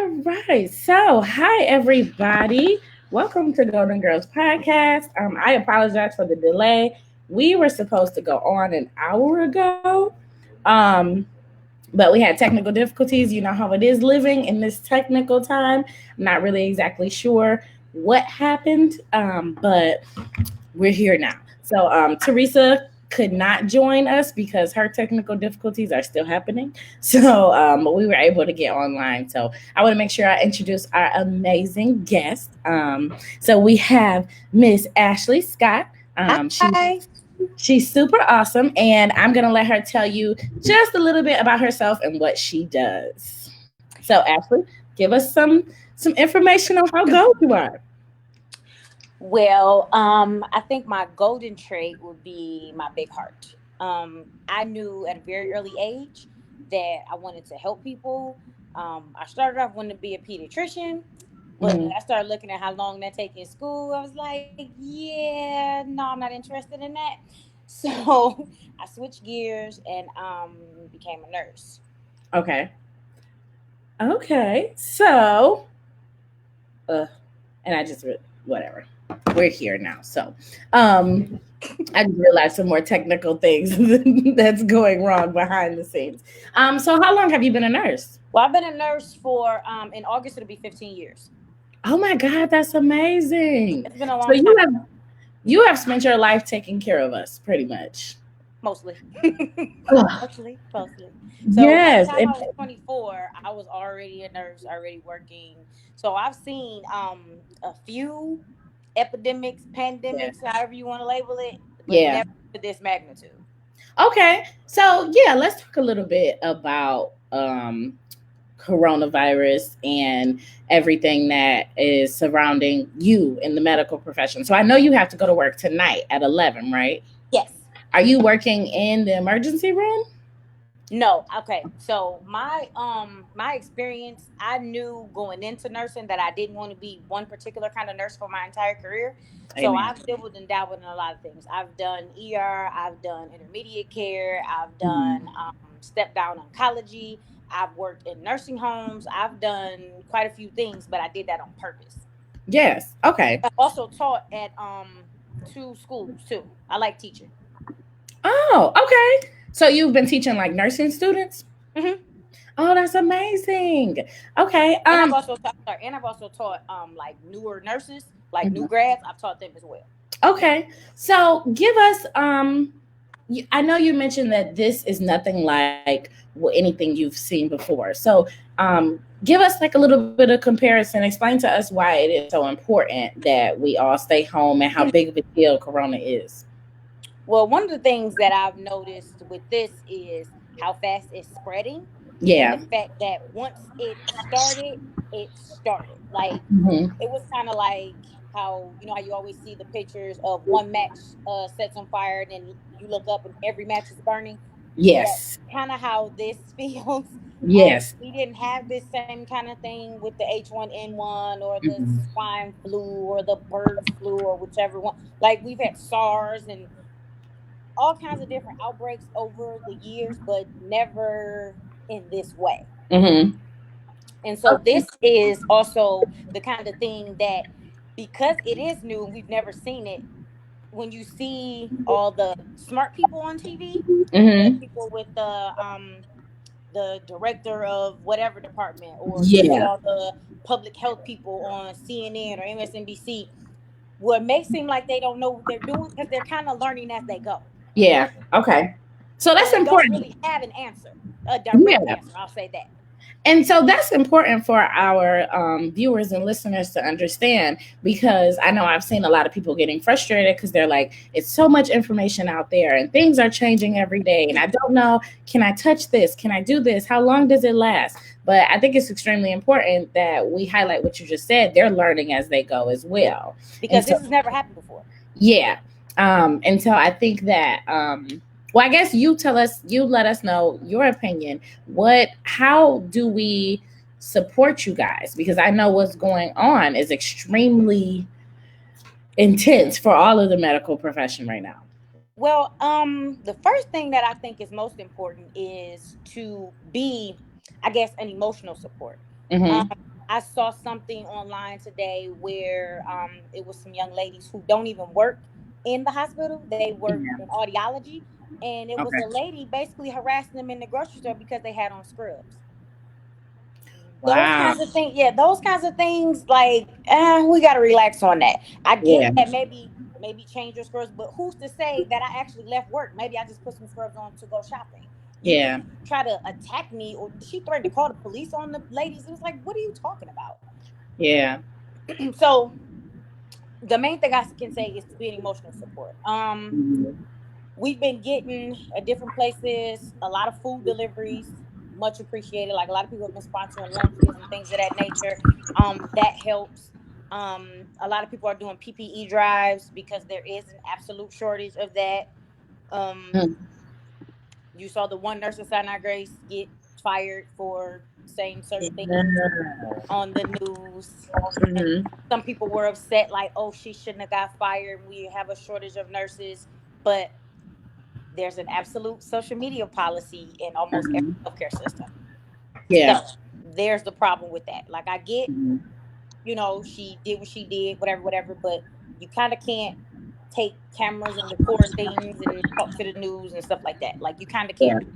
All right. So, hi, everybody. Welcome to Golden Girls Podcast. I apologize for the delay. We were supposed to go on an hour ago, um, but we had technical difficulties. You know how it is living in this technical time. I'm not really exactly sure what happened, but we're here now. So Teresa could not join us because her technical difficulties are still happening. So we were able to get online. So I want to make sure I introduce our amazing guest. So we have Miss Ashley Scott. Hi. She's super awesome, and I'm gonna let her tell you just a little bit about herself and what she does. So Ashley, give us some information on how gold you are. Well, I think my golden trait would be my big heart. I knew at a very early age that I wanted to help people. I started off wanting to be a pediatrician, but Mhm. I started looking at how long that takes in school. I was like, yeah, no, I'm not interested in that. So I switched gears and became a nurse. Okay. Okay. So, uh, and I just whatever. We're here now. So, um, I just realized some more technical things that's going wrong behind the scenes. So how long have you been a nurse? Well, I've been a nurse for in August it'll be 15 years. Oh my God, that's amazing. It's been a So long time. you have spent your life taking care of us, pretty much. Mostly. Ugh. Mostly. So by the Yes. time I was 24, I was already a nurse, already working. So I've seen a few epidemics, Yeah. pandemics, however you want to label it, but Yeah. never to this magnitude. Okay. So yeah, let's talk a little bit about coronavirus and everything that is surrounding you in the medical profession. So I know you have to go to work tonight at 11, right? Yes. Are you working in the emergency room? No, okay. So my experience, I knew going into nursing that I didn't want to be one particular kind of nurse for my entire career. So Amen. I've dabbled and dabbled in a lot of things. I've done ER, I've done intermediate care, I've done Mhm. step down oncology, I've worked in nursing homes, I've done quite a few things, but I did that on purpose. Yes. Okay. I also taught at two schools too. I like teaching. Oh, okay. So you've been teaching like nursing students? Hmm. Oh, that's amazing. Okay. And I've also taught like newer nurses, like new Mhm. grads. I've taught them as well. Okay. So give us I know you mentioned that this is nothing like anything you've seen before. So give us like a little bit of comparison. Explain to us why it is so important that we all stay home and how big of a deal corona is. Well, one of the things that I've noticed with this is how fast it's spreading, and the Yeah. fact that once it started. Like Hmm. it was kind of like how how you always see the pictures of one match sets on fire, and then you look up and every match is burning. That's Yes. kind of how this feels. Yes. We didn't have this same kind of thing with the H1N1 or the Mhm. swine flu or the bird flu or whichever one. Like we've had SARS and all kinds of different outbreaks over the years, but never in this way. Mhm. And so this is also the kind of thing that, because it is new and we've never seen it, when you see all the smart people on TV, the Mhm. people with the director of whatever department, or you see Yeah. all the public health people on CNN or MSNBC, well, it may seem like they don't know what they're doing because they're kind of learning as they go. Yeah. Okay. So So that's they don't important. really have an answer, a direct Yeah. answer. I'll say that. And so that's important for our viewers and listeners to understand because I know I've seen a lot of people getting frustrated because they're like, it's so much information out there and things are changing every day. And I don't know, can I touch this? Can I do this? How long does it last? But I think it's extremely important that we highlight what you just said. They're learning as they go as well. And Because so, this has never happened before. yeah. And so I think that well, I guess you let us know your opinion. How do we support you guys? Because I know what's going on is extremely intense for all of the medical profession right now. Well, the first thing that I think is most important is to be, I guess, an emotional support. Um, Mm-hmm. I saw something online today where it was some young ladies who don't even work in the hospital. They work in Yeah. audiology, and it was Okay. a lady basically harassing them in the grocery store because they had on scrubs. Those Wow. kinds of things, yeah, those kinds of things, like, we got to relax on that. I get Yeah. that, maybe change your scrubs, but who's to say that I actually left work? Maybe I just put some scrubs on to go shopping. You Yeah. can't try to attack me, or she threatened to call the police on the ladies. It was like, what are you talking about? Yeah. So the main thing I can say is to be an emotional support. Mhm. We've been getting at different places a lot of food deliveries, much appreciated. Like, a lot of people have been sponsoring lunches and things of that nature. That helps. A lot of people are doing PPE drives because there is an absolute shortage of that. Um, Mhm. you saw the one nurse in Sinai Grace get fired for saying certain things Yeah. on the news. And Mhm. some people were upset, like, oh, she shouldn't have got fired. We have a shortage of nurses. But there's an absolute social media policy in almost every Mhm. healthcare system. Yeah. So there's the problem with that. Like, I get, Mhm. she did what she did, whatever, whatever, but you kind of can't take cameras and record things and talk to the news and stuff like that. Like, you kind of Yeah. can't do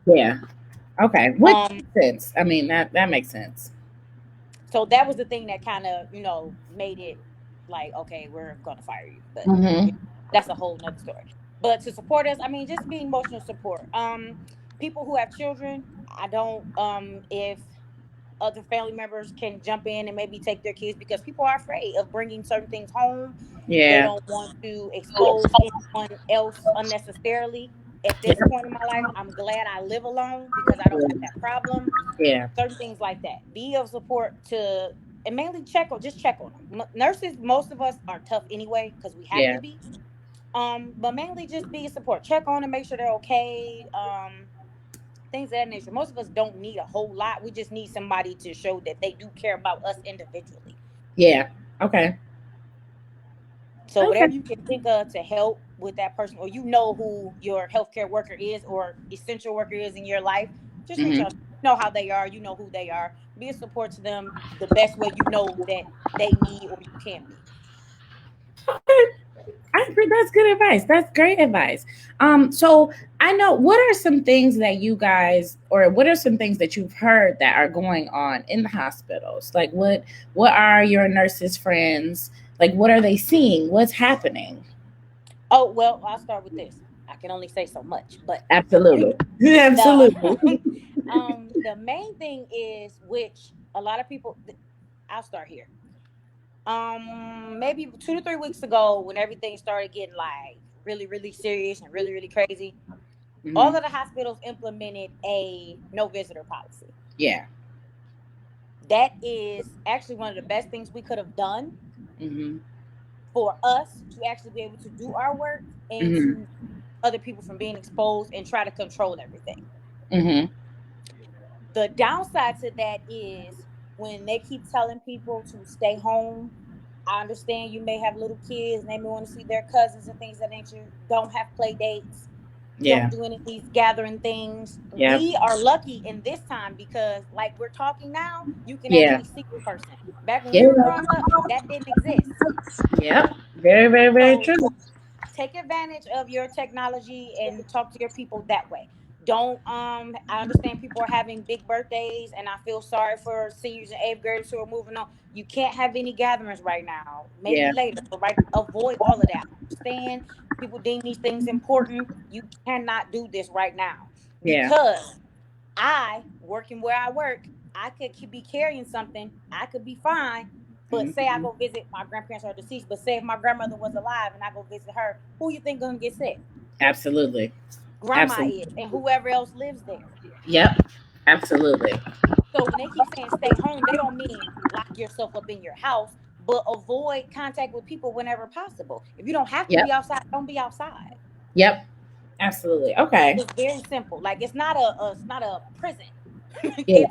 that. Yeah. Okay. Which Um, makes sense. I mean, that makes sense. so that was the thing that kind of, made it like, okay, we're gonna fire you. But Mhm. that's a whole nother story. But to support us, I mean, just be emotional support. People who have children, I don't if other family members can jump in and maybe take their kids, because people are afraid of bringing certain things home. They Yeah. don't want to expose anyone else unnecessarily. At Yeah. this point in my life, I'm glad I live alone because I don't have that problem. Yeah. Certain things like that. Be of support to, and mainly just check on them. Nurses, most of us are tough anyway because we have to Yeah. be. But mainly just be a support. Check on them, make sure they're okay. Things of that nature. Most of us don't need a whole lot. We just need somebody to show that they do care about us individually. Yeah. Okay. So Okay. whatever you can think of to help with that person, or who your healthcare worker is or essential worker is in your life, just reach out. Mhm. You know how they are. You know who they are. Be a support to them the best way you know that they need or you can be. Okay. I agree. That's good advice. That's great advice. So I know, what are some things that you guys, or what are some things that you've heard that are going on in the hospitals? Like, what are your nurses friends, like, what are they seeing? What's happening? Oh, well, I'll start with this. I can only say so much, but Absolutely. the Absolutely. the main thing is, which a lot of people, I'll start here. Maybe 2 to 3 weeks ago, when everything started getting like really, really serious and really, really crazy, all Hmm. of the hospitals implemented a no visitor policy. Yeah. That is actually one of the best things we could have done Hmm. for us to actually be able to do our work and Hmm. to other people from being exposed and try to control everything. Hmm. The downside to that is when they keep telling people to stay home. I understand you may have little kids and they may want to see their cousins and things of that nature. Don't have play dates. Don't Yeah. do any of these gathering things. Yep. We are lucky in this time because, like we're talking now, you can Yeah. actually see a person. Back when we were Yeah. growing up, that didn't exist. Yep. Very, very, very So true. take advantage of your technology and talk to your people that way. Don't I understand people are having big birthdays and I feel sorry for seniors and eighth graders who are moving on. You can't have any gatherings right now. Maybe Yeah. later, but right, avoid all of that. Understand people deem these things important. You cannot do this right now Yeah. because I, working where I work, I could be carrying something. I could be fine. But say I Hmm. go visit, my grandparents are deceased, but say if my grandmother was alive and I go visit her, who you think gonna get sick? Absolutely. Grandma is, Absolutely. and whoever else lives there. Yep. Absolutely. So when they keep saying stay home, they don't mean lock yourself up in your house, but avoid contact with people whenever possible. If you don't have to Yep. be outside, don't be outside. Yep. Absolutely. Okay. It's very simple. Like, it's not a prison. Yeah.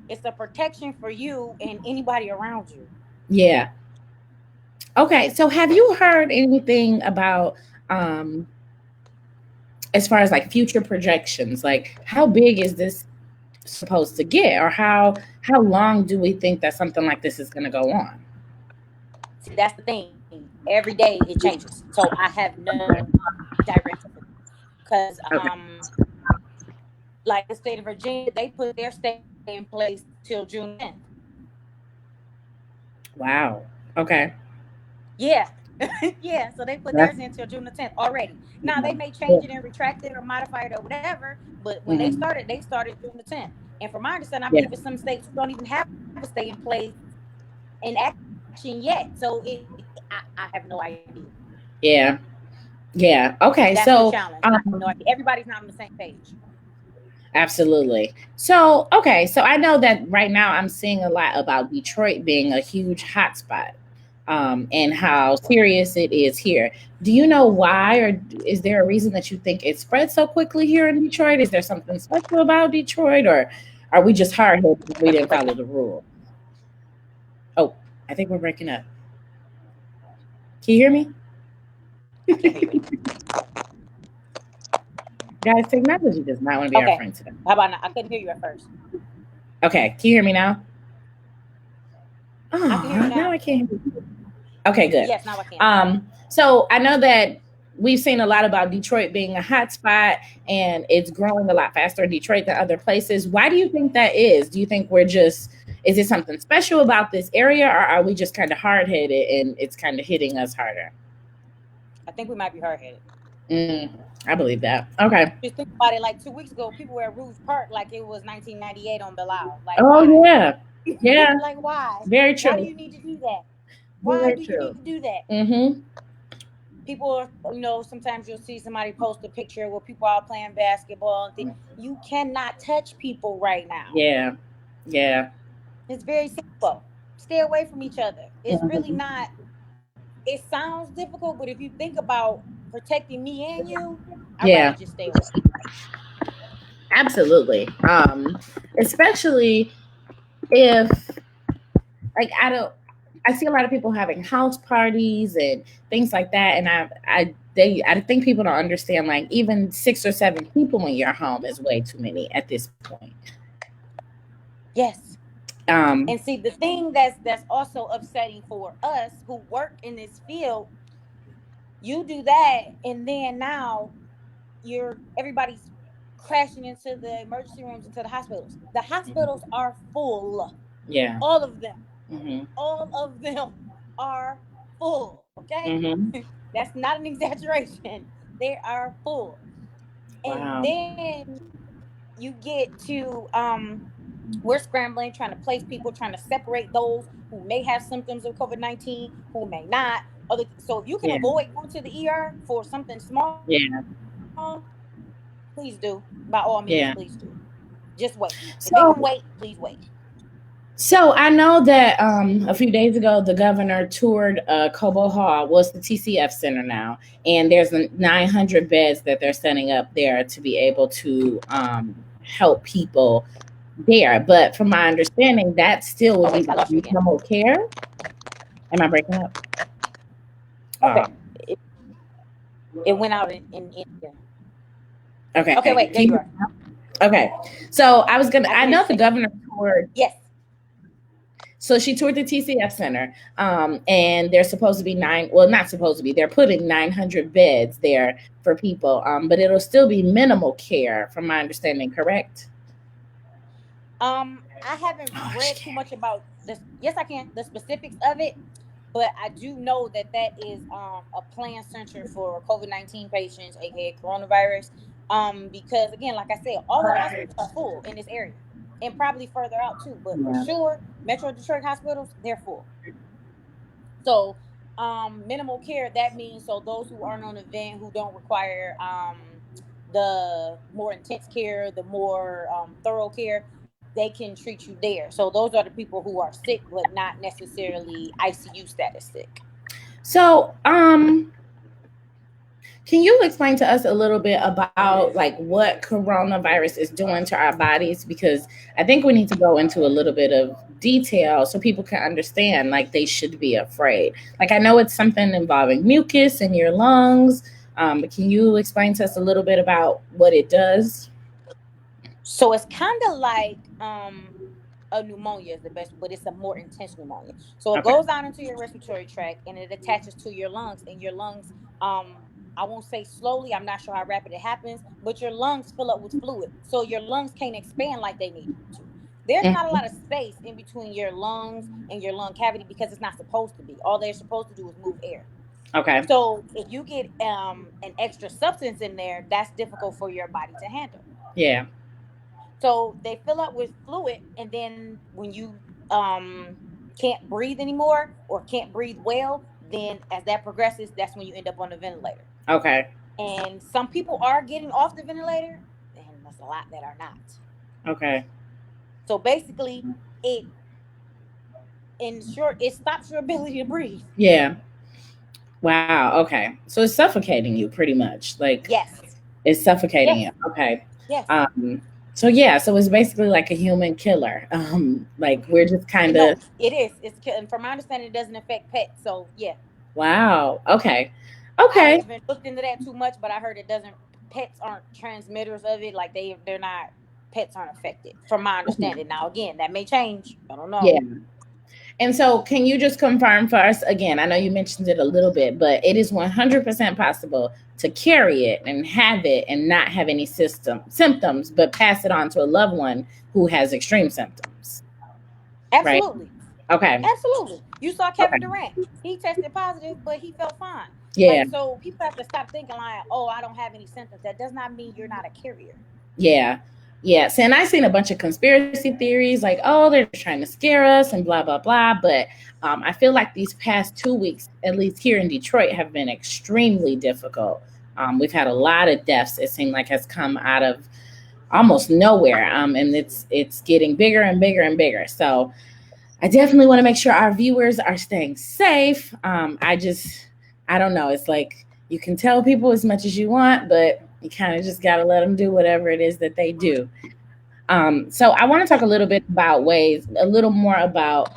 It's a protection for you and anybody around you. Yeah. Okay. So have you heard anything about, as far as like future projections? Like, how big is this supposed to get, or how long do we think that something like this is going to go on? See, that's the thing. Every day it changes. So I have no direction for this. Because Okay. like the state of Virginia, they put their stay in place till June 10th. Wow. Okay. Yeah. Yeah. So they put theirs That's in till June the 10th already. Now they may yeah. change it and retract it or modify it or whatever, but when Hmm. they started June the 10th. And from my understanding, I Yeah. believe in some states who don't even have a stay in place in action yet. So I have no idea. Yeah. Yeah. That's the Okay. challenge. So, I have no idea. Everybody's not on the same page. absolutely. So, okay. So I know that right now I'm seeing a lot about Detroit being a huge hotspot, and how serious it is here. Do you know why, or is there a reason that you think it spread so quickly here in Detroit? Is there something special about Detroit, or are we just hard headed because we You're didn't breaking follow up. the rule? Oh, I think we're breaking up. Can you hear me? I can't hear you. Guys, technology does not want to be our Okay. friend today. How about now? I couldn't hear you at first. Okay, can you hear me now? I can hear you Oh, now now. I can't hear you. Okay, good. Yes, now I can. So I know that we've seen a lot about Detroit being a hot spot, and it's growing a lot faster in Detroit than other places. Why do you think that is? Do you think is it something special about this area, or are we just kind of hard headed and it's kind of hitting us harder? I think we might be hard headed. Mm, I believe that. Okay. Just think about it. Like 2 weeks ago, people were at Rouge Park like it was 1998 on Bilal. Like Oh, why? yeah. Yeah. Like why? Very Why do true. you need to do that? Why Very do you need true. to do that? Mm-hmm. People are, sometimes you'll see somebody post a picture where people are playing basketball and you cannot touch people right now. Yeah. Yeah. It's very simple. Stay away from each other. It's really Mhm. not. It sounds difficult, but if you think about protecting me and you, I'd rather Yeah. just stay away. Absolutely. Especially if, like, I see a lot of people having house parties and things like that, and I think people don't understand, like, even 6 or 7 people in your home is way too many at this point. Yes. Um, And see, the thing that's also upsetting for us who work in this field, you do that, and then now everybody's crashing into the emergency rooms, into the hospitals. The hospitals are full, yeah. all of them. Hmm. All of them are full. Okay, Hmm. that's not an exaggeration. They are full, and Wow. then you get to we're scrambling, trying to place people, trying to separate those who may have symptoms of COVID-19, who may not. So if you can Yeah. avoid going to the ER for something small, Yeah. please do. By all means, please do. Yeah. Just wait. If it can wait, please So, wait. So I know that a few days ago the governor toured Cobo Hall, was the TCF Center now, and there's 900 beds that they're setting up there to be able to help people there. But from my understanding, that still would Oh be wait, I like lost you again. minimal care. Am I breaking up? Okay, Um, it went out in yeah. Okay, okay. wait, there you are. Okay. So I I can hear you know the say. governor toured. Yes. So she toured the TCF Center, and there's supposed to be not supposed to be, they're putting 900 beds there for people, but it'll still be minimal care, from my understanding, correct? I haven't Oh, she read too can't. much about this. Yes, I can. The specifics of it, but I do know that that is a planned center for COVID-19 patients, aka coronavirus. Because again, like I said, all of the hospitals are full in this area, and probably further out too. But for Yeah. sure, Metro Detroit hospitals, they're full. So, minimal care, that means so those who aren't on the vent, who don't require the more intense care, the more thorough care, they can treat you there. So those are the people who are sick, but not necessarily ICU status sick. So, can you explain to us a little bit about like what coronavirus is doing to our bodies? Because I think we need to go into a little bit of detail so people can understand like they should be afraid. Like I know it's something involving mucus in your lungs. But can you explain to us a little bit about what it does? So it's kind of like a pneumonia is the best, but it's a more intense pneumonia. So it Okay. goes down into your respiratory tract and it attaches to your lungs, and your lungs, I won't say slowly, I'm not sure how rapid it happens, but your lungs fill up with fluid. So your lungs can't expand like they need to. There's not a lot of Mhm. space in between your lungs and your lung cavity because it's not supposed to be. All they're supposed to do is move air. Okay. So if you get an extra substance in there, that's difficult for your body to handle. Yeah. So they fill up with fluid, and then when you can't breathe anymore or can't breathe well, then as that progresses, that's when you end up on the ventilator. Okay. And some people are getting off the ventilator, and there's a lot that are not. Okay. So basically, it in short, it stops your ability to breathe. Yeah. Wow. Okay. So it's suffocating you pretty much. Like Yes, it's suffocating yes, you. Okay. yes. Um so yeah, so it's basically like a human killer. Like we're just kind No, of it is. And from my understanding, it doesn't affect pets. So yeah, wow. Okay. I Okay. haven't looked into that too much, but I heard it doesn't. Pets aren't transmitters of it. Like they're not. Pets aren't affected, from my Mhm. understanding. Now, again, that may change. I don't Yeah. know. And so, can you just confirm for us again? I know you mentioned it a little bit, but it is 100% possible to carry it and have it and not have any symptoms, but pass it on to a loved one who has extreme symptoms, right? Absolutely, Okay. absolutely. You saw Kevin Okay. Durant. He tested positive, but he felt fine. Yeah. Like so, people have to stop thinking like, "Oh, I don't have any symptoms." That does not mean you're not a carrier. Yeah. Yes. And I've seen a bunch of conspiracy theories like, oh, they're trying to scare us and blah, blah, blah. But I feel like these past 2 weeks, at least here in Detroit, have been extremely difficult. We've had a lot of deaths, it seemed like, has come out of almost nowhere. And it's getting bigger and bigger and bigger. So I definitely want to make sure our viewers are staying safe. I don't know. It's like you can tell people as much as you want, but you kind of just got to let them do whatever it is that they do. So I want to talk a little bit about a little more about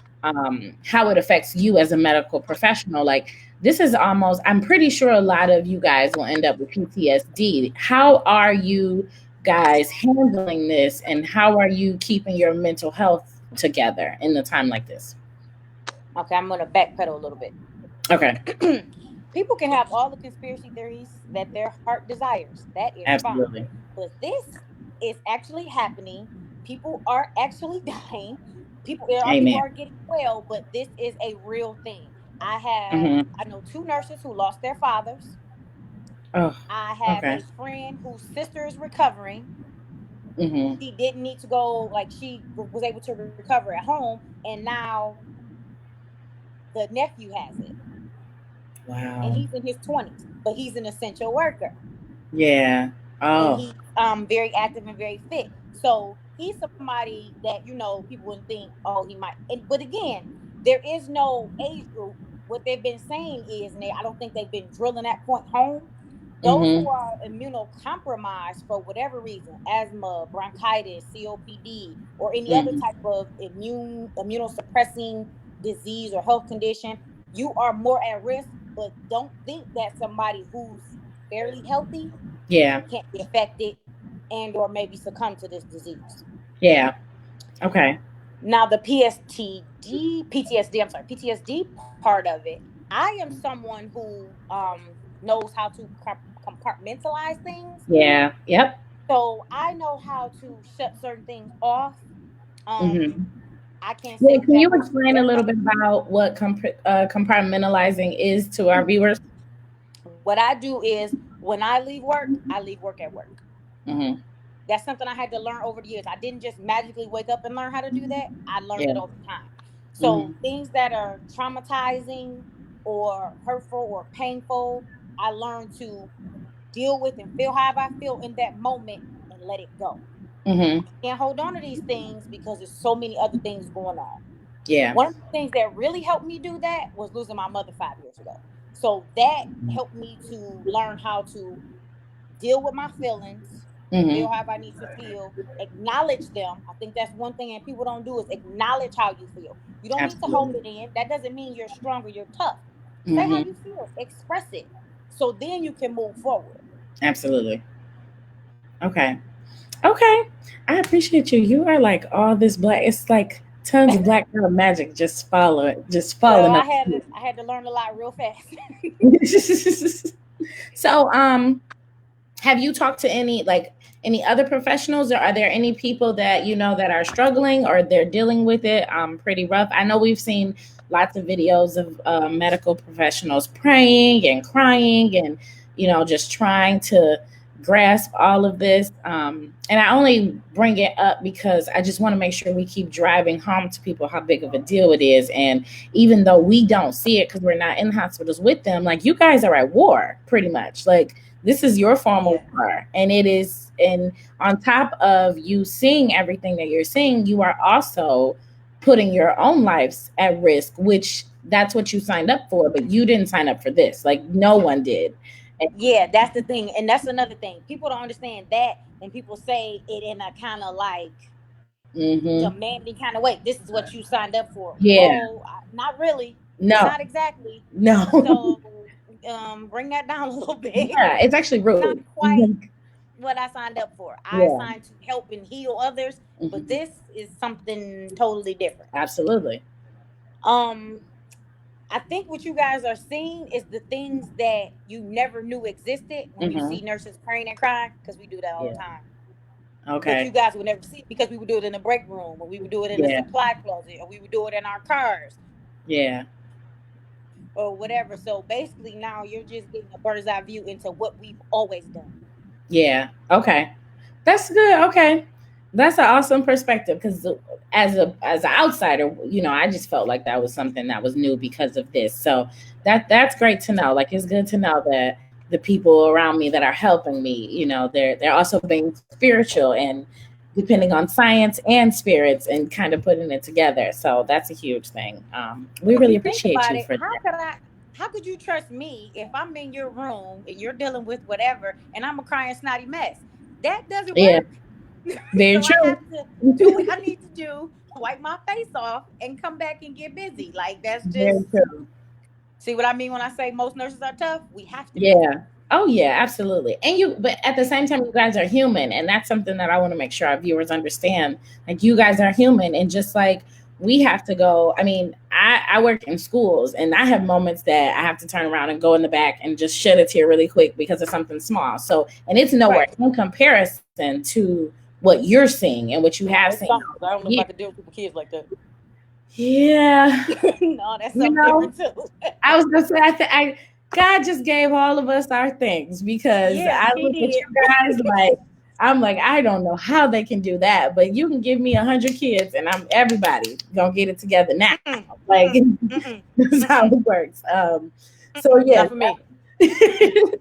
how it affects you as a medical professional. Like this is almost, I'm pretty sure a lot of you guys will end up with PTSD. How are you guys handling this, and how are you keeping your mental health together in a time like this? Okay, I'm gonna backpedal a little bit. Okay, People can have all the conspiracy theories that their heart desires. That is fine. absolutely. But this is actually happening. People are actually dying. There are people Amen. are getting well, but this is a real thing. Hmm. I know two nurses who lost their fathers. Oh, I have okay. a friend whose sister is recovering. Hmm. She didn't need to go, like she was able to recover at home, and now the nephew has it, and Wow. he's in his 20s, but he's an essential worker. Yeah. And Oh. he's very active and very fit. So he's somebody that people wouldn't think, oh, he might. But again, there is no age group. What they've been saying is, and I don't think they've been drilling that point home. Those who Hmm. are immunocompromised for whatever reason, asthma, bronchitis, COPD, or any other Hmm. type of immunosuppressing disease or health condition, you are more at risk. But don't think that somebody who's fairly healthy Yeah. can't be affected and or maybe succumb to this disease. Yeah. Okay. Now the PTSD, I'm sorry, PTSD part of it, I am someone who knows how to compartmentalize things. Yeah. Yep. So I know how to shut certain things off. Um Hmm. I can't say Yeah. that Can that you works for explain a little everybody. bit about what compartmentalizing is to our viewers? What I do is when I leave work at work. Hmm. That's something I had to learn over the years. I didn't just magically wake up and learn how to do that. I learned Yeah. it over time. So Hmm. things that are traumatizing or hurtful or painful, I learned to deal with and feel how I feel in that moment and let it go. Hmm. Can't hold on to these things because there's so many other things going on. Yeah. One of the things that really helped me do that was losing my mother 5 years ago. So that helped me to learn how to deal with my feelings, feel Hmm. how I need to feel, acknowledge them. I think that's one thing and people don't do is acknowledge how you feel. You don't need to hold Absolutely. it in. That doesn't mean you're strong or you're tough. Say how you Hmm. feel, express it. So then you can move forward. Absolutely. Okay. Okay. I appreciate you. You are like all this black. It's like tons of black girl magic just following, just Well, falling up. I had to learn a lot real fast. So, have you talked to any like any other professionals, or are there any people that you know that are struggling or they're dealing with it pretty rough? I know we've seen lots of videos of medical professionals praying and crying and just trying to grasp all of this, and I only bring it up because I just want to make sure we keep driving home to people how big of a deal it is. And even though we don't see it because we're not in hospitals with them, like you guys are at war pretty much. Like this is your form of Yeah. war, and it is. And on top of you seeing everything that you're seeing, you are also putting your own lives at risk, which that's what you signed up for, but you didn't sign up for this. Like no one did. And, Yeah, that's the thing. And that's another thing. People don't understand that when people say it in a kind of like mm-hmm. demanding kind of way. This is what you signed up for. Yeah. Whoa, not really. No. Not exactly. No. So bring that down a little bit. Yeah, it's actually Not rude. quite what I signed up for. I Yeah. signed to help and heal others, but Hmm. this is something totally different. Absolutely. Um, I think what you guys are seeing is the things that you never knew existed when you Hmm. see nurses praying and crying, because we do that all the Yeah. time. But you Okay. guys would never see it because we would do it in the break room, or we would do it in the Yeah. supply closet, or we would do it in our cars, Yeah. or whatever. So basically, now you're just getting a bird's eye view into what we've always done. Yeah. Okay. That's good. Okay. That's an awesome perspective because as an outsider, I just felt like that was something that was new because of this. So that's great to know. Like it's good to know that the people around me that are helping me, they're also being spiritual and depending on science and spirits and kind of putting it together. So that's a huge thing. We If really you think appreciate about you it, for that. how could you trust me if I'm in your room and you're dealing with whatever and I'm a crying snotty mess? That doesn't Yeah, work. very So I true. have to do what I need to do, wipe my face off, and come back and get busy. Like that's Very just, true. see what I mean when I say most nurses are tough? We have to be. Yeah. Oh yeah, absolutely. But at the same time, you guys are human, and that's something that I want to make sure our viewers understand. Like you guys are human, and just like we have to go. I mean, I work in schools, and I have moments that I have to turn around and go in the back and just shed a tear really quick because of something small. So, and it's nowhere Right. in comparison to what you're seeing and what you have No, seen it's something. over 'Cause I don't the know if I years. could deal with people kids like that. Yeah, No, that's you something know, different too. I was gonna say, God just gave all of us our things because Yeah, I he look at did. you guys like I'm like I don't know how they can do that, but you can give me 100 kids and I'm everybody gonna get it together now. Mm-mm, Like mm-mm, mm-mm, that's how it mm-mm, works. So mm-mm. yeah, Not for me.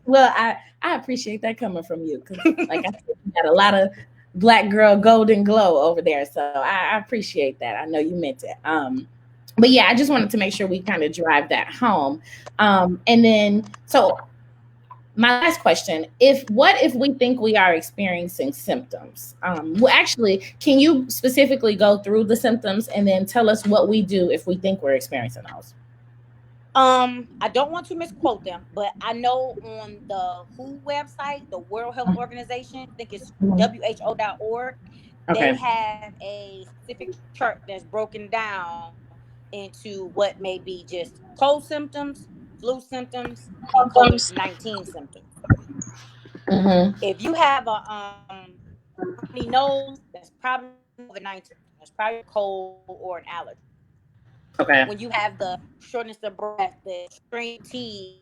well I appreciate that coming from you because like I said, you got a lot of black girl golden glow over there, so I appreciate that. I know you meant it. But yeah, I just wanted to make sure we kind of drive that home. And then, so my last question: if we think we are experiencing symptoms? Well, actually, can you specifically go through the symptoms and then tell us what we do if we think we're experiencing those? I don't want to misquote them, but I know on the WHO website, the World Health Organization, I think it's Mhm. WHO.org, they Okay. have a specific chart that's broken down into what may be just cold symptoms, flu symptoms, and COVID Symptoms. 19 symptoms. Mm-hmm. If you have a runny nose, that's probably COVID 19. That's probably a cold or an allergy. Okay. When you have the shortness of breath, the extreme fatigue,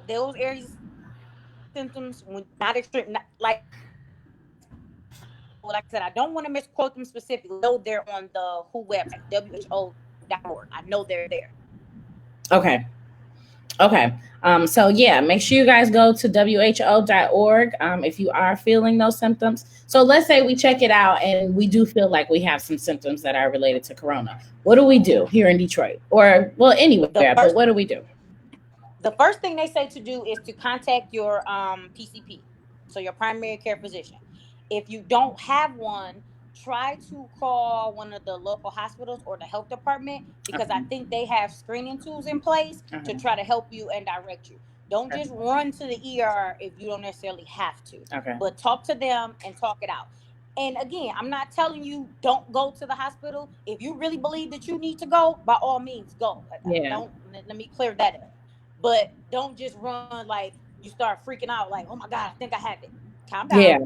those areas of symptoms, when not extreme, not, like I said, I don't want to misquote them specifically. I know they're on the WHO website, WHO.org. I know they're there. Okay. Okay. So yeah, make sure you guys go to who.org if you are feeling those symptoms. So let's say we check it out and we do feel like we have some symptoms that are related to corona. What do we do here in Detroit? Or well anywhere, The but what first do we do? the first thing they say to do is to contact your PCP, so your primary care physician. If you don't have one, try to call one of the local hospitals or the health department, because I Okay. think they have screening tools in place to Uh-huh. try to help you and direct you. Don't just run to the ER if you don't necessarily have to, Okay. but talk to them and talk it out. And again, I'm not telling you don't go to the hospital. If you really believe that you need to go, by all means, go. Yeah. Don't let me clear that up. But don't just run like you start freaking out, like, oh my God, I think I have it. Calm down, Yeah.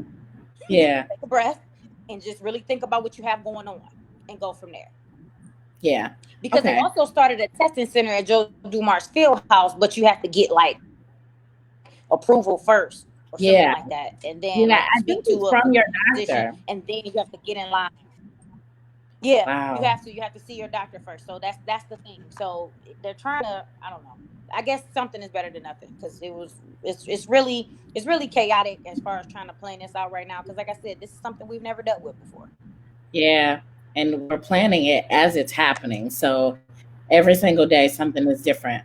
Yeah. take a breath, and just really think about what you have going on and go from there. Yeah. Because they Okay. also started a testing center at Joe Dumars Fieldhouse, but you have to get like approval first or something like that, and then like speak to Yeah. a I think physician, it's from your and then you have to doctor. get in line. Yeah, you have Wow. to see your doctor first. So that's the thing. So they're trying to, I don't know. I guess something is better than nothing, because it's really chaotic as far as trying to plan this out right now, because like I said, this is something we've never dealt with before. Yeah. And we're planning it as it's happening. So every single day something is different.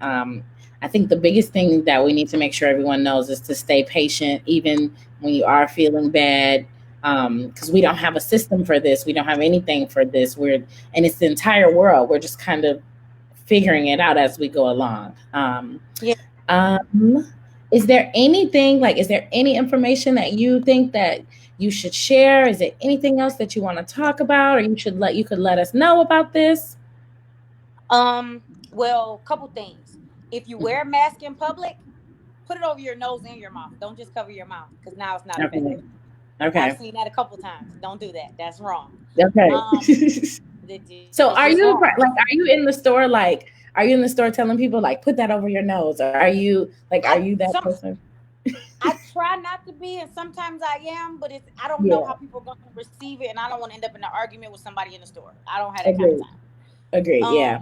I think the biggest thing that we need to make sure everyone knows is to stay patient, even when you are feeling bad. Because we don't have a system for this. We don't have anything for this. And it's the entire world. We're just kind of figuring it out as we go along. Yeah. Um, is there anything like, is there any information that you think that you should share? Is there anything else that you want to talk about, or you could let us know about this? Well, couple things. If you wear a mask in public, put it over your nose and your mouth. Don't just cover your mouth, because now it's not Okay. effective. I've Okay. seen that a couple times. Don't do that. That's wrong. Okay. Um, it's So just wrong. are you in the store are you in the store telling people like put that over your nose, or are I you that some person? I try not to be, and sometimes I am, but it's I don't know how Yeah. people are going to receive it, and I don't want to end up in an argument with somebody in the store. I don't have that kind of Agreed. time. Agreed. Yeah.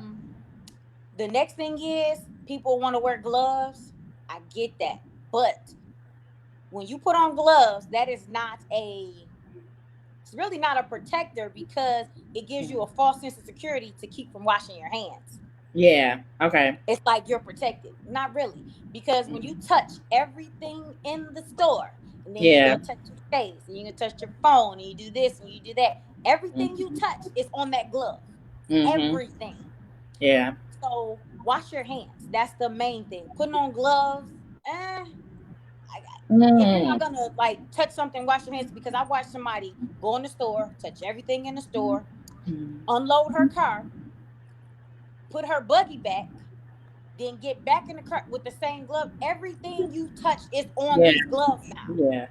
The next thing is people want to wear gloves. I get that, but when you put on gloves, that is not a it's really not a protector, because it gives you a false sense of security to keep from washing your hands. Yeah. Okay. It's like you're protected. Not really. Because when you touch everything in the store, and then you Yeah. go touch your face, and you can touch your phone, and you do this and you do that, everything you Mm-hmm. touch is on that glove. Mm-hmm. Everything. Yeah. So wash your hands. That's the main thing. Putting on gloves, eh, if you're not Mm. gonna like touch something, wash your hands. Because I watched somebody go in the store, touch everything in the store, unload her car, put her buggy back, then get back in the car with the same glove. Everything you touch is on Yeah. these gloves now. Yeah.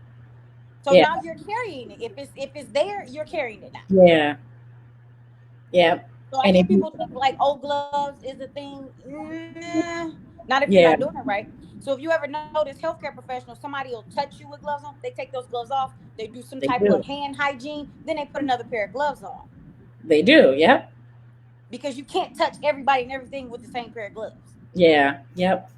So Yeah. now you're carrying it. If it's there, you're carrying it now. Yeah. Yeah. So I And if get you, people think like, oh, gloves is a thing. Nah, not if you're not yeah, doing it right. So if you ever notice healthcare professionals, somebody will touch you with gloves on. They take those gloves off. They do some they type of do. hand hygiene. Then they put another pair of gloves on, They do. Yep. because you can't touch everybody and everything with the same pair of gloves. Yeah. Yep.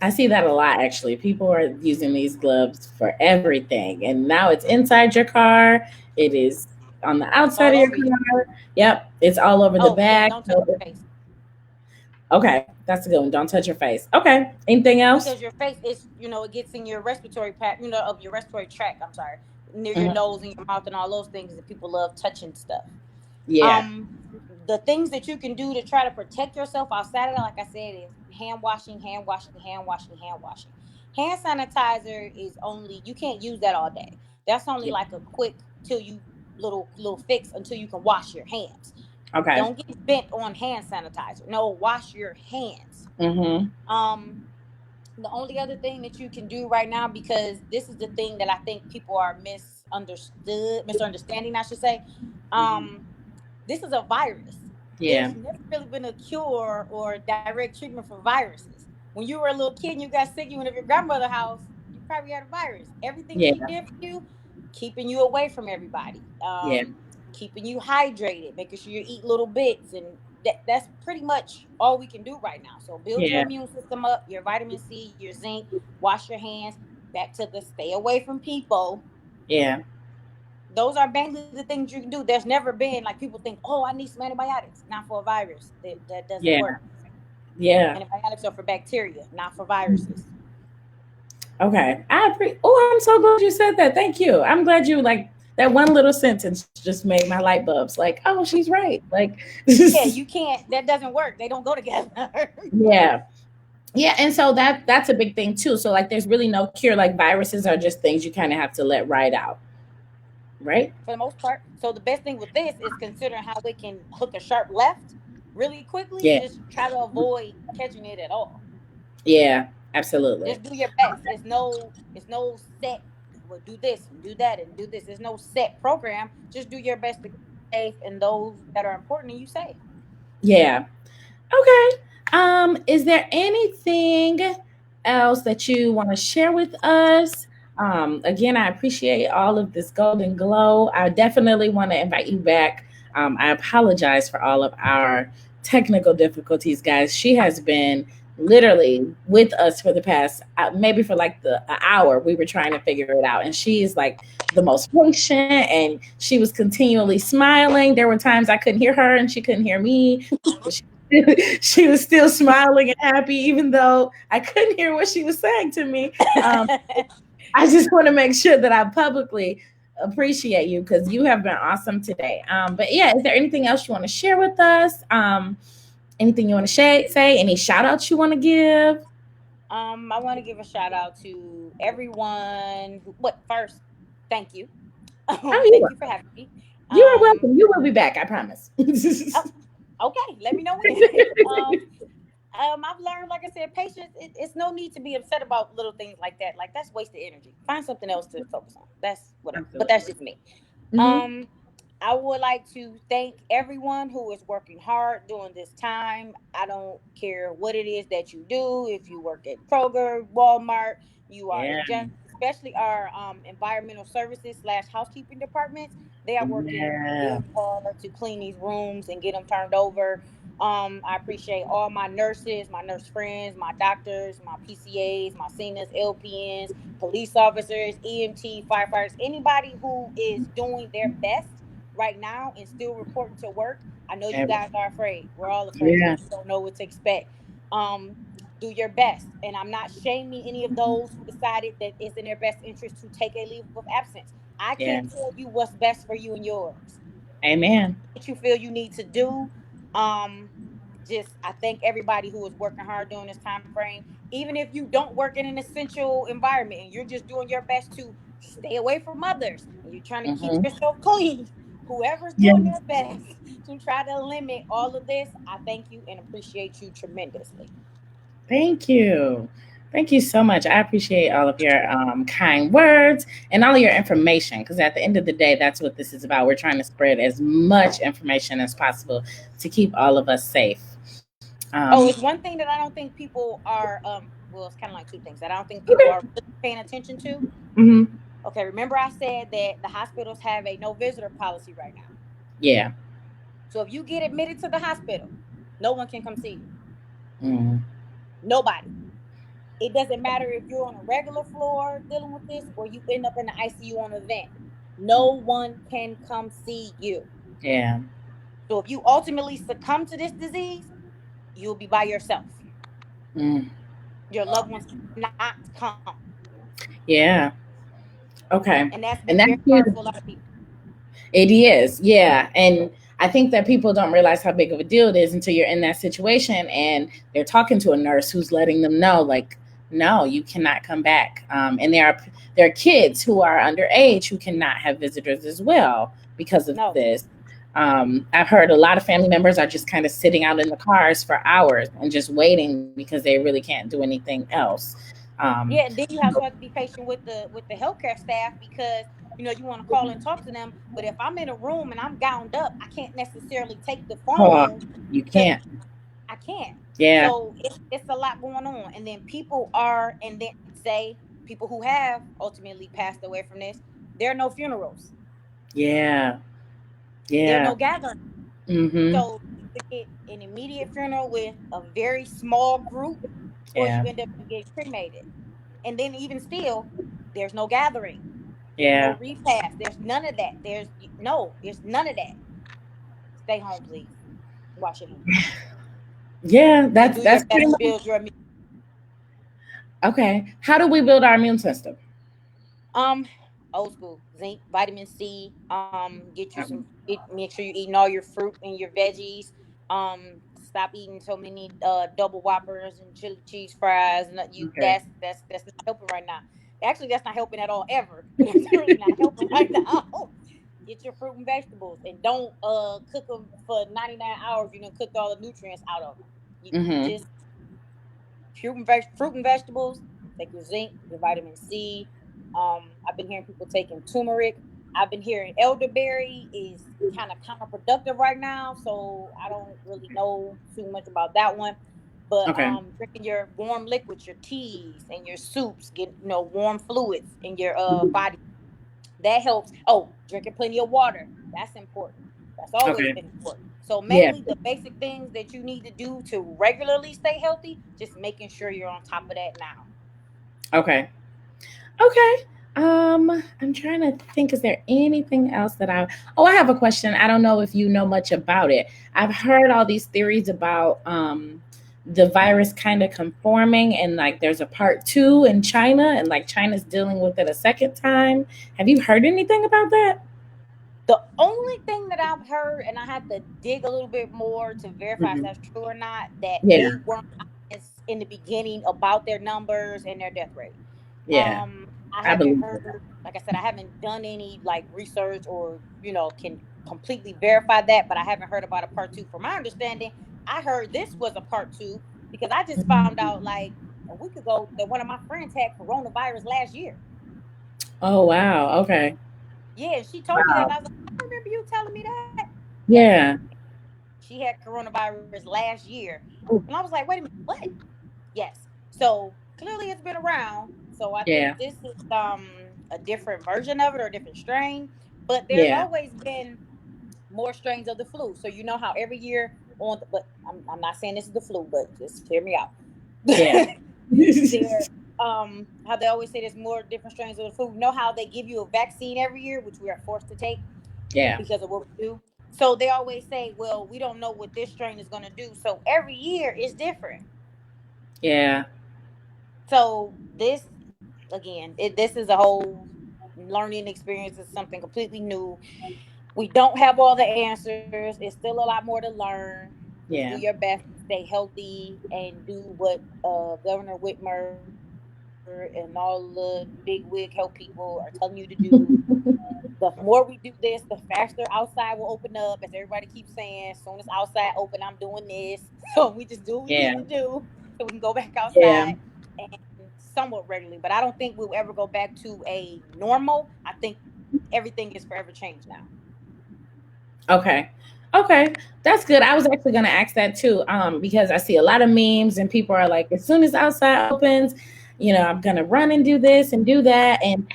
I see that a lot actually. People are using these gloves for everything. And now it's inside your car. It is on the It's all outside of your over you. car. Yep. It's all over the Oh, and bag. don't touch So, your face. okay. That's a good one. Don't touch your face. Okay. Anything else? Because your face is, it gets in your respiratory path, of your respiratory tract. I'm sorry, near your Hmm. nose and your mouth and all those things that people love touching stuff. Yeah. Um, the things that you can do to try to protect yourself outside of that, like I said, is hand washing, hand washing, hand washing, hand washing. Hand sanitizer is only you can't use that all day. That's only Yeah. like a quick till you little fix until you can wash your hands. Okay. Don't get bent on hand sanitizer. No, wash your hands. Mm-hmm. Um, the only other thing that you can do right now, because this is the thing that I think people are misunderstanding, I should say. um this is a virus. Yeah. There's never really been a cure or direct treatment for viruses. When you were a little kid and you got sick, you went to your grandmother's house, you probably had a virus. Everything she Yeah. did for you, keeping you away from everybody, Yeah. keeping you hydrated, making sure you eat little bits, and that's pretty much all we can do right now. So build your Yeah. immune system up, your vitamin C, your zinc, wash your hands, back to the stay away from people. Yeah. Those are mainly the things you can do. There's never been like people think, oh, I need some antibiotics. Not for a virus. That doesn't Yeah. work. Yeah. Antibiotics are for bacteria, not for viruses. Okay. Oh, I'm so glad you said that. Thank you. I'm glad you like that one little sentence just made my light bulbs like, oh, she's right. Like Yeah, you can't. That doesn't work. They don't go together. yeah. Yeah, and so that's a big thing too. So like there's really no cure. Like viruses are just things you kind of have to let ride out, right? for the most part. So the best thing with this is considering how it can hook a sharp left really quickly. Yeah. Just try to avoid catching it at all. Yeah, absolutely. Just do your best. It's no set. Well, do this and do that and do this. There's no set program. Just do your best to keep safe and those that are important to you safe. Yeah. Okay. Is there anything else that you want to share with us? Again, I appreciate all of this golden glow. I definitely want to invite you back. I apologize for all of our technical difficulties, guys. She has been literally with us for the past, maybe for like the an hour. We were trying to figure it out, and she is like the most patient, and she was continually smiling. There were times I couldn't hear her, and she couldn't hear me, but she was still smiling and happy, even though I couldn't hear what she was saying to me. I just want to make sure that I publicly appreciate you because you have been awesome today. But yeah, is there anything else you want to share with us? Anything you want to say? Any shout outs you want to give? I want to give a shout out to everyone who. What first? Thank you. Oh, you're Thank you for welcome. having me. You are Um, welcome. You will be back, I promise. oh, okay. Let me know when. I've learned, like I said, patience. It's no need to be upset about little things like that. Like that's wasted energy. Find something else to focus on. That's whatever. But that's Absolutely. just me. Hmm. Um, I would like to thank everyone who is working hard during this time. I don't care what it is that you do. If you work at Kroger, Walmart, you are Yeah. in especially our environmental services slash housekeeping departments. They are working Yeah. very hard to clean these rooms and get them turned over. I appreciate all my nurses, my nurse friends, my doctors, my PCAs, my seniors, LPNs, police officers, EMT, firefighters, anybody who is doing their best right now and still reporting to work. I know you guys are afraid. We're all afraid Yeah. because you don't know what to expect. Um, do your best. And I'm not shaming any of those who decided that it's in their best interest to take a leave of absence. I Yeah. can't tell you what's best for you and yours. Amen. What you feel you need to do. Um, just I thank everybody who is working hard during this time frame. Even if you don't work in an essential environment and you're just doing your best to stay away from others and you're trying to keep Hmm. yourself clean, whoever's Yeah. doing their best to try to limit all of this, I thank you and appreciate you tremendously. Thank you. Thank you so much. I appreciate all of your kind words and all of your information because at the end of the day, that's what this is about. We're trying to spread as much information as possible to keep all of us safe. Oh, it's one thing that I don't think people are well, it's kind of like two things that I don't think people Okay. are really paying attention to. Hmm. Okay, remember I said that the hospitals have a no visitor policy right now. Yeah. So if you get admitted to the hospital, no one can come see you. Mm. Nobody. It doesn't matter if you're on a regular floor dealing with this or you end up in the ICU on a vent. No one can come see you. Yeah. So if you ultimately succumb to this disease, you'll be by yourself. Mm. Your loved ones cannot come. Yeah. Okay. And that's And been that's very hard huge. for a lot of people. It is, yeah. And I think that people don't realize how big of a deal it is until you're in that situation and they're talking to a nurse who's letting them know, like, no, you cannot come back. And there are kids who are underage who cannot have visitors as well because of No. this. I've heard a lot of family members are just kind of sitting out in the cars for hours and just waiting because they really can't do anything else. Um, Yeah, and then you also have to be patient with the healthcare staff because you want to call and talk to them, but if I'm in a room and I'm gowned up, I can't necessarily take the oh, phone you to can't. I can't. Yeah, So it's a lot going on, and then people are, and then say people who have ultimately passed away from this, there are no funerals, yeah, there are yeah. no gatherings. Mm-hmm. So you either get an immediate funeral with a very small group, or you Yeah. end up getting cremated. And then even still, there's no gathering. There's no Yeah. repast. There's none of that. There's none of that. Stay home, please. Wash your hands Yeah, and that's do your that's best pretty to much build your immune. okay. How do we build our immune system? Um, Old school zinc, vitamin C. Get you some. Um, Make sure you're eating all your fruit and your veggies. stop eating so many double whoppers and chili cheese fries, and you Okay. that's not helping right now. Actually, that's not helping at all ever. That's really not helping right now. Get your fruit and vegetables, and don't cook them for 99 hours. You know, cook all the nutrients out of them. You Mm-hmm. just fruit and vegetables. Take your zinc, your vitamin C. I've been hearing people taking turmeric. I've been hearing elderberry is kind of counterproductive right now, so I don't really know too much about that one. But Okay. drinking your warm liquids, your teas and your soups, get warm fluids in your Mhm. body. That helps. Oh, drinking plenty of water. That's important. That's always Okay. been important. So Yeah. mainly the basic things that you need to do to regularly stay healthy, just making sure you're on top of that now. Okay. Okay. I'm trying to think, is there anything else that oh, I have a question. I don't know if you know much about it. I've heard all these theories about the virus kind of conforming, and like there's a part two in China, and like China's dealing with it a second time. Have you heard anything about that? The only thing that I've heard, and I have to dig a little bit more to verify if Hmm. that's true or not, that Yeah. they weren't honest in the beginning about their numbers and their death rate. Yeah. I I haven't believe it. heard, like I said, I haven't done any like research or can completely verify that, but I haven't heard about a part two. From my understanding, I heard this was a part two because I just found out like a week ago that one of my friends had coronavirus last year. Oh wow. Okay. Yeah, and she told me that, and Wow. I was like, I remember you telling me that. Yes, Yeah. she had coronavirus last year, and I was like, wait a minute, what? Yes. So clearly it's been around. So I Yeah. think this is a different version of it or a different strain. But there's Yeah. always been more strains of the flu. So you know how every year but I'm not saying this is the flu, but just hear me out. Yeah. There how they always say there's more different strains of the flu. You know how they give you a vaccine every year, which we are forced to take Yeah. because of what we do. So they always say, well, we don't know what this strain is going to do. So every year is different. Yeah. So this again, this is a whole learning experience. It's something completely new. We don't have all the answers. It's still a lot more to learn. Just do Yeah. your best to stay healthy and do what Governor Whitmer and all the big wig health people are telling you to do. The more we do this, the faster outside will open up. As everybody keeps saying, as soon as outside open, I'm doing this. So we just do what we need to Yeah. do so we can go back outside Yeah. and somewhat regularly. But I don't think we'll ever go back to a normal. I think everything is forever changed now. Okay. Okay. That's good. I was actually going to ask that too, because I see a lot of memes and people are like, as soon as outside opens, I'm going to run and do this and do that. And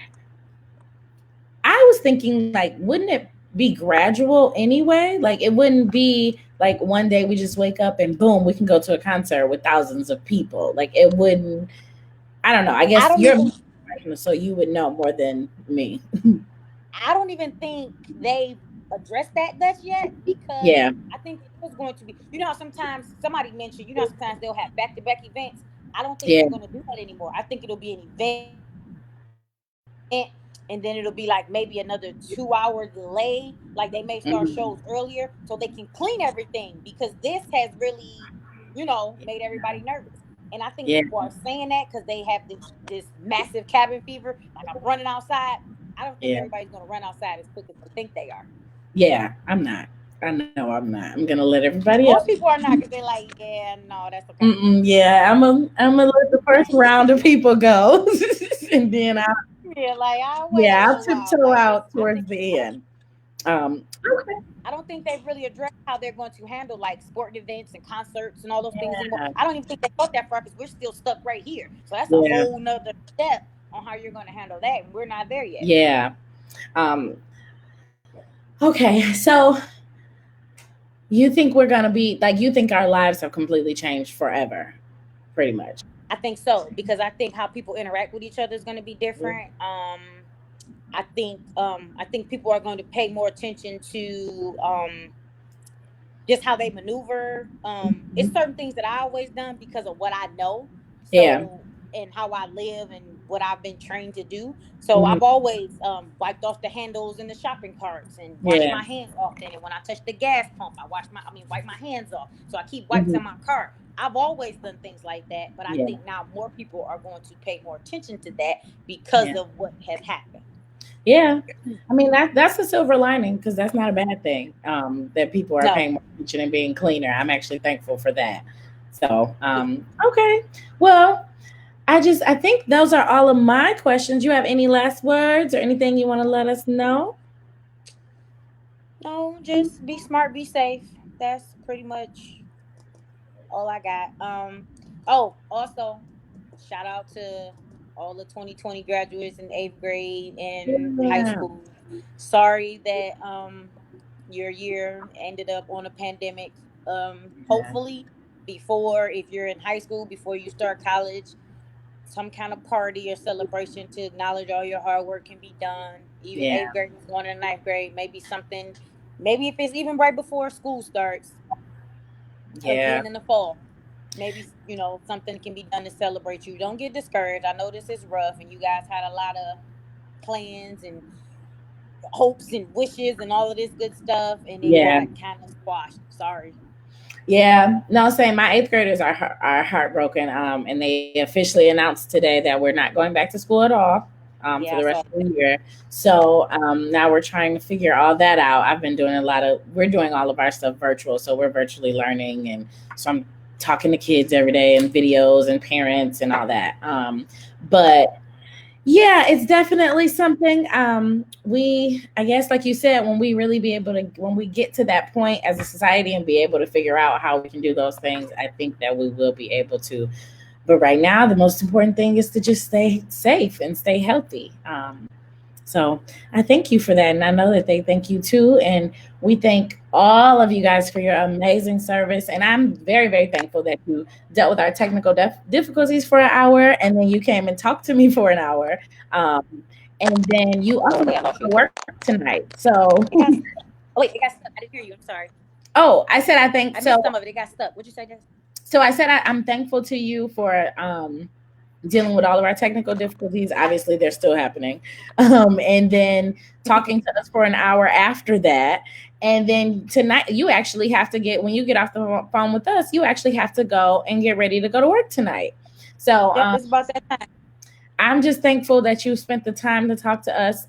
I was thinking, like, wouldn't it be gradual anyway? Like, it wouldn't be like one day we just wake up and boom, we can go to a concert with thousands of people. Like, it wouldn't, I don't know. I I guess don't you're a even professional, so you would know more than me. I don't even think they've addressed that yet because Yeah. I think it was going to be. You know how sometimes somebody mentioned. You know how sometimes they'll have back to back events. I don't think Yeah. they're going to do that anymore. I think it'll be an event, and then it'll be like maybe another 2 hour delay. Like they may start shows earlier so they can Mhm. clean everything because this has really, made everybody nervous. And I think people are saying that Yeah. because they have this massive cabin fever. Like I'm running outside. I don't think everybody's going to Yeah. run outside as quick as they think they are. Yeah. I'm not. I know I'm not. I'm gonna let everybody else. Most people are not because they're like, yeah, no, that's okay. Mm-mm, yeah, I'm gonna let the first round of people go, and then Yeah, like I'll wait a I'll little while. tiptoe Like it's, out towards the end. Okay. I don't think they've really addressed how they're going to handle like sporting events and concerts and all those things anymore. Yeah. I don't even think they got that far because we're still stuck right here. So that's a Yeah. whole nother step on how you're going to handle that, and we're not there yet. Yeah. Um. Okay. So you think we're gonna be like? You think our lives have completely changed forever, pretty much? I think so because I think how people interact with each other is going to be different. I think people are going to pay more attention to just how they maneuver. It's Mhm. certain things that I always done because of what I know. Yeah. So and how I live and what I've been trained to do. So Mhm. I've always wiped off the handles in the shopping carts and washed Yeah. my hands often. And when I touch the gas pump, wipe my hands off. So I keep wipes Mhm. in my car. I've always done things like that, but I Yeah. think now more people are going to pay more attention to that because Yeah. of what has happened. Yeah. I mean that's a silver lining because that's not a bad thing. That people are No, paying more attention and being cleaner. I'm actually thankful for that. So, okay. Well, I think those are all of my questions. You have any last words or anything you want to let us know? no, just be smart, be safe. That's pretty much all I got. Oh, also, shout out to all the 2020 graduates in eighth grade and high Yeah. school. Sorry that your year ended up on a pandemic. Yeah. Hopefully, before, if you're in high school, before you start college, some kind of party or celebration to acknowledge all your hard work can be done. Even Yeah. eighth grade was going to ninth grade, maybe something. Maybe if it's even right before school starts, Yeah. again in the fall, maybe something can be done to celebrate you. Don't get discouraged. I know this is rough and you guys had a lot of plans and hopes and wishes and all of this good stuff, and it Yeah. got kind of squashed. Sorry. Yeah, no, saying my eighth graders are heartbroken, and they officially announced today that we're not going back to school at all, for Yeah, the I rest saw of the that. year. So now we're trying to figure all that out. I've been doing we're doing all of our stuff virtual, so we're virtually learning, and so I'm talking to kids every day and videos and parents and all that. But yeah, it's definitely something. I guess, like you said, when we really be able to, when we get to that point as a society and be able to figure out how we can do those things, I think that we will be able to. But right now, the most important thing is to just stay safe and stay healthy. So I thank you for that. And I know that they thank you too. And we thank all of you guys for your amazing service. And I'm very, very thankful that you dealt with our technical difficulties for an hour and then you came and talked to me for an hour. Um, and then you Oh also wait, got I lost you to again. work tonight. So, It got stuck. Oh wait, it got stuck. I didn't hear you. I'm sorry. oh, I said I think I so. missed some of it. It got stuck. What'd you say, Jess? So I said I'm thankful to you for dealing with all of our technical difficulties. Obviously, they're still happening. And then talking to us for an hour after that. And then tonight, you actually have to when you get off the phone with us, you actually have to go and get ready to go to work tonight. So Yep, it's about that time. I'm just thankful that you spent the time to talk to us.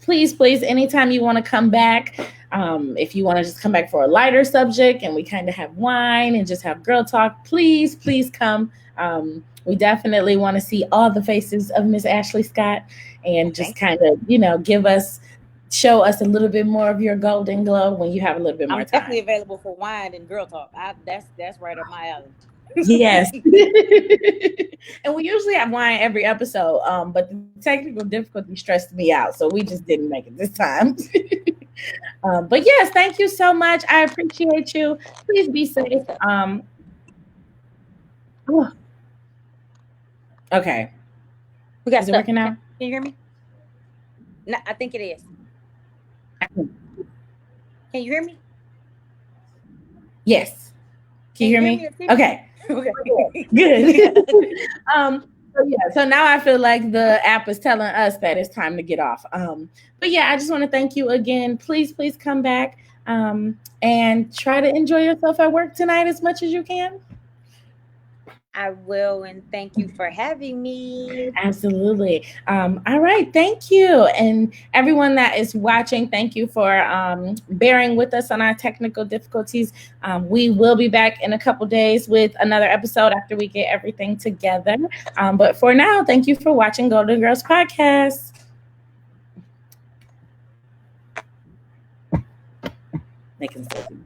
Please, please, anytime you want to come back, if you want to just come back for a lighter subject and we kind of have wine and just have girl talk, please, please come. We definitely want to see all the faces of Miss Ashley Scott and just Thank you. kind of, show us a little bit more of your golden glow when you have a little bit more I'm definitely time. available for wine and girl talk. That's right up my alley. Yes. And we usually have wine every episode, but the technical difficulty stressed me out, so we just didn't make it this time. But yes, thank you so much. I appreciate you. Please be Oh, safe. it's stuck. Oh, okay. We got Is it stuck. working now? Can you hear me? No, I think it is. Can you hear me? Yes. Can Can you you hear hear me, me? Steve? Okay. Okay. Good. Yeah. So yeah, so now I feel like the app is telling us that it's time to get off. But yeah, I just want to thank you again. Please, please come back and try to enjoy yourself at work tonight as much as you can. I will, and thank you for having me. Absolutely. All right. Thank you. And everyone that is watching, thank you for bearing with us on our technical difficulties. We will be back in a couple days with another episode after we get everything together. But for now, thank you for watching Golden Girls Podcast. They can still be.